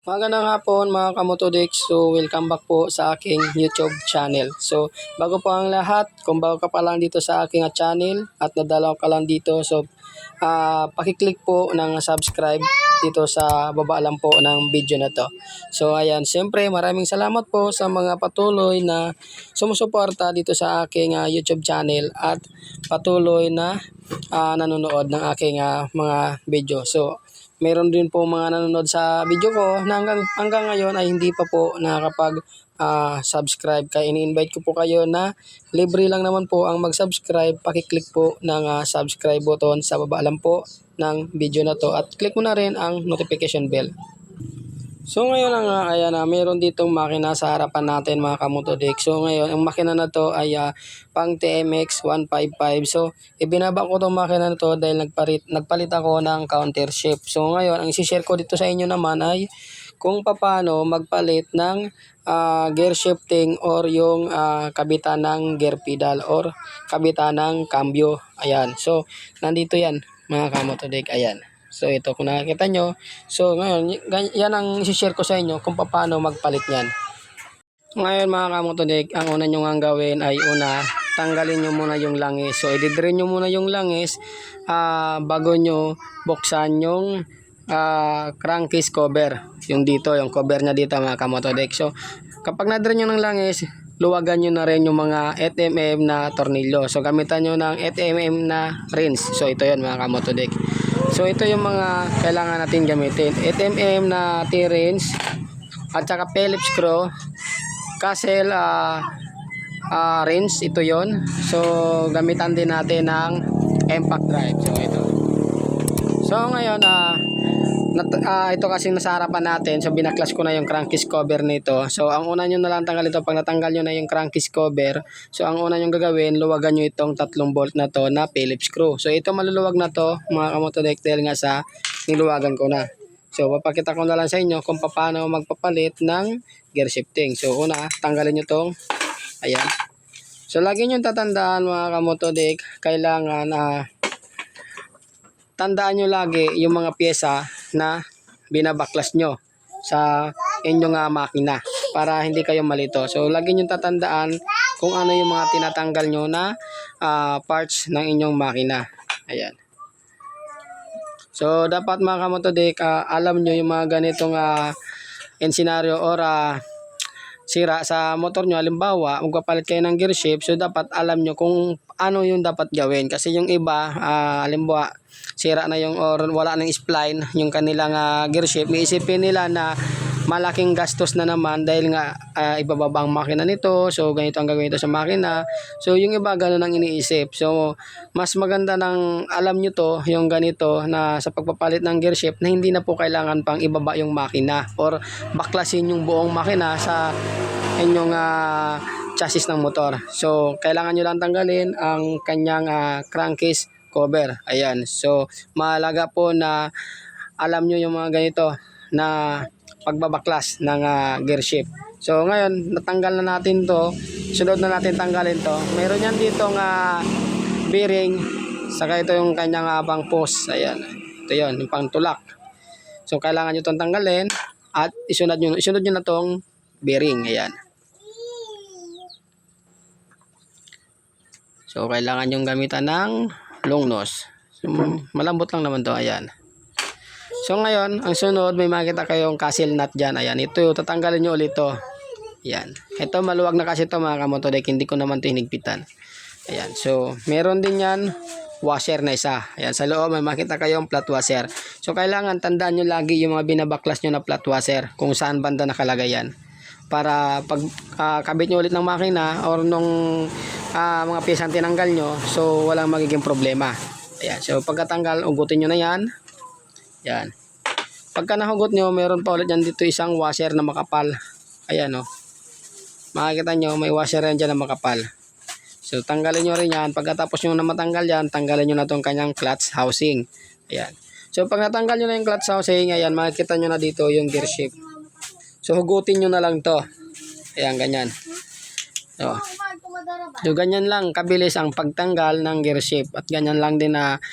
Magandang hapon mga kamotodex. So, welcome back po sa aking YouTube channel. So, bago po ang lahat, kung bago ka pa lang dito sa aking channel at nadalaw ka lang dito, so, pakiclick po ng subscribe dito sa baba lang po ng video na to. So, ayan, siyempre maraming salamat po sa mga patuloy na sumusuporta dito sa aking YouTube channel at patuloy na nanonood ng aking mga video. So, meron din po mga nanonood sa video ko na hanggang ngayon ay hindi pa po nakakapag subscribe. Kaya ini-invite ko po kayo na libre lang naman po ang mag-subscribe. Pakiclick po ng subscribe button sa baba lang po ng video na to at click mo na rin ang notification bell. So ngayon nga ayan meron ditong makina sa harapan natin mga kamotodex. So ngayon ang makina na to ay pang TMX 155. So ibinaba ko tong makina na to dahil nagpalit ako ng counter shift. So ngayon ang i-share ko dito sa inyo naman ay kung paano magpalit ng gear shifting or yung kabitan ng gear pedal or kabitan ng cambio. Ayan. So nandito yan mga kamotodex. Ayan. So ito kung nakikita nyo. So ngayon, yan ang isi-share ko sa inyo kung paano magpalit yan. Ngayon mga kamotodex, ang una nyo nga gawin ay una, tanggalin nyo muna yung langis. So i-drain nyo muna yung langis bago nyo buksan yung crankcase cover. Yung dito, yung cover nya dito mga kamotodex. So kapag na-drain nyo ng langis, luwagan nyo na rin yung mga 8mm na tornilyo. So gamitan nyo ng 8mm na rinse. So ito yun mga kamotodex. So ito yung mga kailangan natin gamitin. 8mm na T-rinse at saka Phillips screw, Castle rinse, ito yon. So gamitan din natin ng impact drive. So ito. So ngayon ito kasi nasa harapan natin. So binaklas ko na yung crankcase cover nito. So ang una nyo na lang tanggal ito. Pag natanggal nyo na yung crankcase cover, so ang una nyo gagawin, luwagan nyo itong 3 bolt na to na Phillips screw. So ito maluluwag na to mga kamotodex dahil nga sa niluwagan ko na. So papakita ko na lang sa inyo kung paano magpapalit ng gear shifting. So una, tanggalin nyo tong ayan. So lagi nyo tatandaan mga kamotodex, kailangan tandaan nyo lagi yung mga pyesa na binabaklas nyo sa inyong makina para hindi kayo malito. So lagi nyo tatandaan kung ano yung mga tinatanggal nyo na parts ng inyong makina. Ayan. So dapat mga kamotodex, alam nyo yung mga ganitong scenario or sira sa motor nyo. Halimbawa, magpapalit kayo ng gear shift, so dapat alam nyo kung ano yung dapat gawin. Kasi yung iba, halimbawa, sira na yung or wala nang spline yung kanilang gear shift, iisipin nila na malaking gastos na naman dahil nga ibababa ang makina nito. So ganito ang gagawin ito sa makina. So yung iba ganun ang iniisip. So mas maganda nang alam nyo to, yung ganito na sa pagpapalit ng gear shift na hindi na po kailangan pang ibaba yung makina or baklasin yung buong makina sa inyong chassis ng motor. So kailangan nyo lang tanggalin ang kanyang crankcase cover. Ayan. So mahalaga po na alam nyo yung mga ganito na pagbabaklas ng gear shift. So ngayon natanggal na natin to. Sunod na natin tanggalin to. Meron yan dito bearing, saka ito yung kanyang abang post. Ayan. Ito yon, yung pang tulak. So kailangan nyo itong tanggalin at isunod nyo na tong bearing. Ayan. So kailangan yung gamitan ng long nose. So, malambot lang naman to. Ayan. So ngayon, ang sunod, may makita kayong castle nut dyan. Ayan, ito, tatanggalin nyo ulit to. Ayan. Ito, maluwag na kasi ito mga kamotodex. Hindi ko naman ito hinigpitan. Ayan. So, meron din yan, washer na isa. Ayan, sa loob, may makita kayong flat washer. So, kailangan tandaan nyo lagi yung mga binabaklas nyo na flat washer. Kung saan banda nakalagay yan. Para pag kabit nyo ulit ng makina or nung mga piyesang tinanggal nyo, so walang magiging problema. Ayan. So, pagkatanggal, ugutin nyo na yan. Yan. Pagka nahugot nyo, meron pa ulit yan dito isang washer na makapal. Ayan o. Makikita nyo, may washer yan dyan na makapal. So, tanggalin nyo rin yan. Pagkatapos nyo na matanggal yan, tanggalin nyo na itong kanyang clutch housing. Ayan. So, pag natanggal nyo na yung clutch housing, ayan, makikita nyo na dito yung gear shift. So, hugutin nyo na lang to. Ayan, ganyan. So, ganyan lang kabilis ang pagtanggal ng gear shift. At ganyan lang din na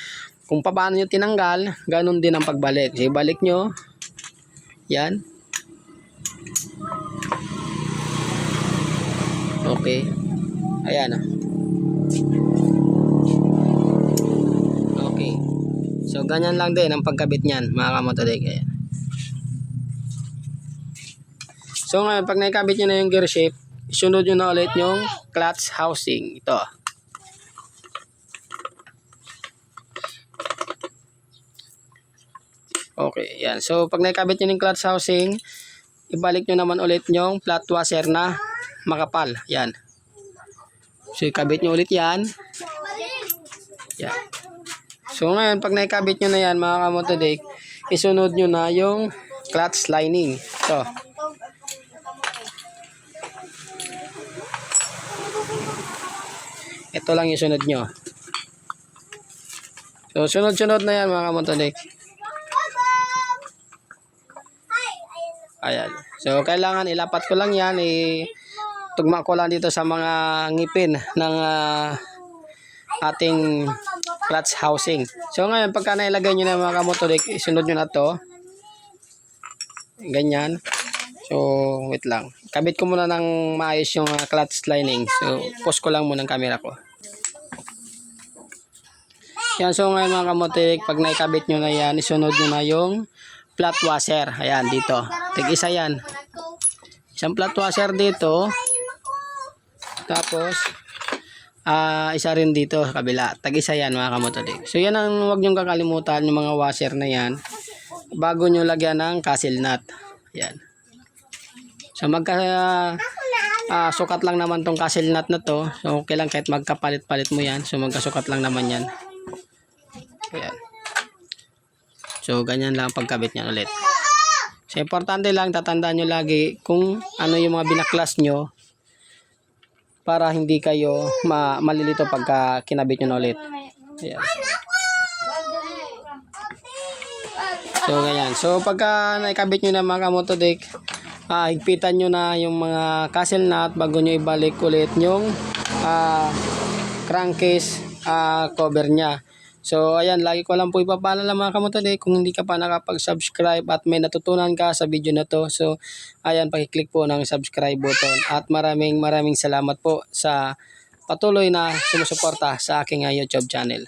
kung paano nyo tinanggal, ganun din ang pagbalik. So, ibalik nyo. Yan. Okay. Ayan. Okay. So, ganyan lang din ang pagkabit niyan, mga kamotodik. Ayan. So, ngayon, pag naikabit nyo na yung gear shift, isunod nyo na ulit yung clutch housing. Ito. Okay, yan. So, pag naikabit nyo yung clutch housing, ibalik nyo naman ulit yung flat washer na makapal. Yan. So, ikabit nyo ulit yan. Yan. So, ngayon, pag naikabit nyo na yan, mga kamotodik, isunod nyo na yung clutch lining. Ito. Ito lang yung sunod nyo. So, sunod-sunod na yan, mga kamotodik. Ayan. So, kailangan ilapat ko lang yan. Tugma ko lang dito sa mga ngipin ng ating clutch housing. So, ngayon, pagka nailagay nyo na mga kamotodik, isunod nyo na to. Ganyan. So, wait lang. Kabit ko muna ng maayos yung clutch lining. So, pause ko lang muna ang camera ko. Yan. So, ngayon mga kamotodik, pag naikabit nyo na yan, isunod nyo na yung flat washer. Ayan, dito. Tig-isa yan. Isang flat washer dito. Tapos, isa rin dito sa kabila. Tag-isa yan mga kamotodik. So, yan ang huwag nyong kakalimutan, yung mga washer na yan. Bago nyo lagyan ng castle nut. Ayan. So, sukat lang naman tong castle nut na to. So, okay lang kahit magkapalit-palit mo yan. So, magkasukat lang naman yan. Ayan. So, ganyan lang pagkabit niyan ulit. So, importante lang, tatandaan nyo lagi kung ano yung mga binaklas nyo para hindi kayo malilito pagka kinabit nyo na ulit. Ayan. So, ganyan. So, pagka naikabit nyo na mga kamotodik, higpitan nyo na yung mga castle nut bago nyo ibalik ulit yung crankcase cover nya. So, ayan, lagi ko lang po ipapaalala mga kamotodik, kung hindi ka pa nakapag-subscribe at may natutunan ka sa video na to. So, ayan, pakiclick po ng subscribe button. At maraming salamat po sa patuloy na sumusuporta sa aking YouTube channel.